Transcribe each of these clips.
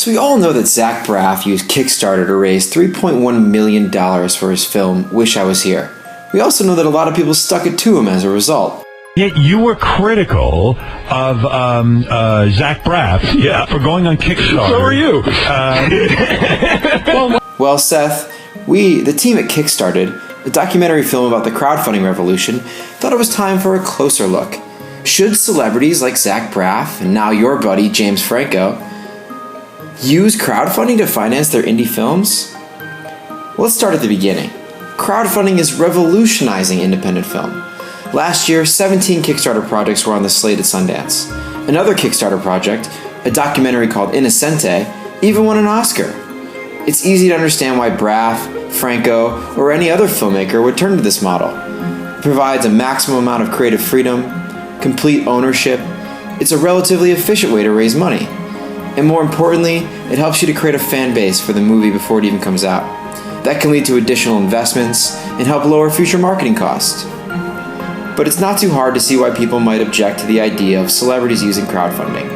So we all know that Zach Braff used Kickstarter to raise $3.1 million for his film, Wish I Was Here. We also know that a lot of people stuck it to him as a result. Yet you were critical of Zach Braff for going on Kickstarter. So are you. Well, Seth, we, the team at Kickstarted, a documentary film about the crowdfunding revolution, thought it was time for a closer look. Should celebrities like Zach Braff, and now your buddy James Franco, use crowdfunding to finance their indie films? Well, let's start at the beginning. Crowdfunding is revolutionizing independent film. Last year, 17 Kickstarter projects were on the slate at Sundance. Another Kickstarter project, a documentary called Innocente, even won an Oscar. It's easy to understand why Braff, Franco, or any other filmmaker would turn to this model. It provides a maximum amount of creative freedom, complete ownership. It's a relatively efficient way to raise money. And more importantly, it helps you to create a fan base for the movie before it even comes out. That can lead to additional investments and help lower future marketing costs. But it's not too hard to see why people might object to the idea of celebrities using crowdfunding.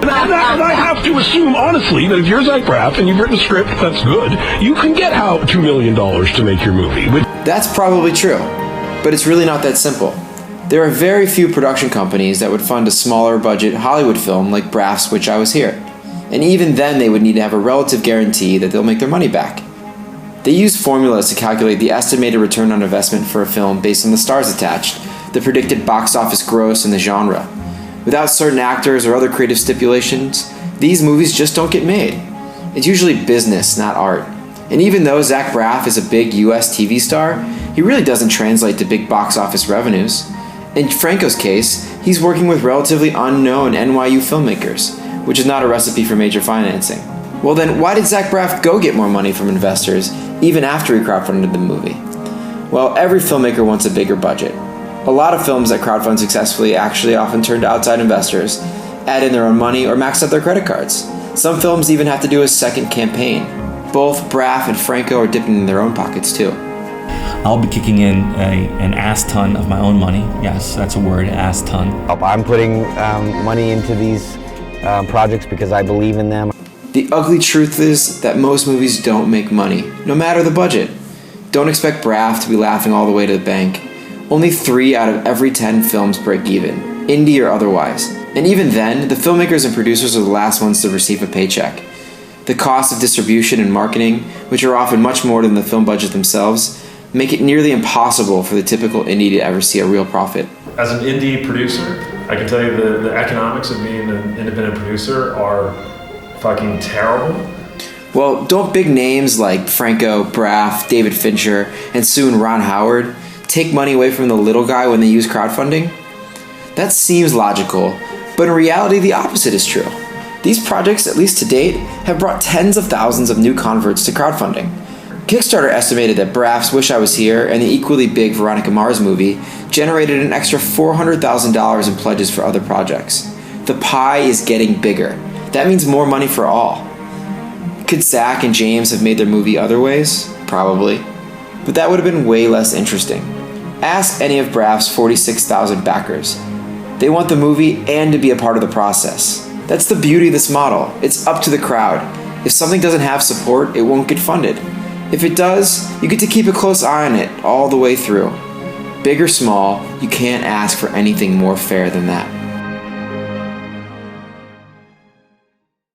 And I have to assume, honestly, that if you're Zach Braff and you've written a script that's good, you can get out $2 million to make your movie. That's probably true, but it's really not that simple. There are very few production companies that would fund a smaller budget Hollywood film like Braff's Wish I Was Here. And even then they would need to have a relative guarantee that they'll make their money back. They use formulas to calculate the estimated return on investment for a film based on the stars attached, the predicted box office gross, and the genre. Without certain actors or other creative stipulations, these movies just don't get made. It's usually business, not art. And even though Zach Braff is a big US TV star, he really doesn't translate to big box office revenues. In Franco's case, he's working with relatively unknown NYU filmmakers, which is not a recipe for major financing. Well then, why did Zach Braff go get more money from investors, even after he crowdfunded the movie? Well, every filmmaker wants a bigger budget. A lot of films that crowdfund successfully actually often turn to outside investors, add in their own money, or max out their credit cards. Some films even have to do a second campaign. Both Braff and Franco are dipping in their own pockets too. I'll be kicking in an ass ton of my own money. Yes, that's a word, ass ton. I'm putting money into these projects because I believe in them. The ugly truth is that most movies don't make money, no matter the budget. Don't expect Braff to be laughing all the way to the bank. Only 3 out of every 10 films break even, indie or otherwise. And even then, the filmmakers and producers are the last ones to receive a paycheck. The cost of distribution and marketing, which are often much more than the film budget themselves, make it nearly impossible for the typical indie to ever see a real profit. As an indie producer, I can tell you the economics of being an independent producer are fucking terrible. Well, don't big names like Franco, Braff, David Fincher, and soon Ron Howard take money away from the little guy when they use crowdfunding? That seems logical, but in reality the opposite is true. These projects, at least to date, have brought tens of thousands of new converts to crowdfunding. Kickstarter estimated that Braff's Wish I Was Here and the equally big Veronica Mars movie generated an extra $400,000 in pledges for other projects. The pie is getting bigger. That means more money for all. Could Zach and James have made their movie other ways? Probably. But that would have been way less interesting. Ask any of Braff's 46,000 backers. They want the movie and to be a part of the process. That's the beauty of this model. It's up to the crowd. If something doesn't have support, it won't get funded. If it does, you get to keep a close eye on it all the way through. Big or small, you can't ask for anything more fair than that.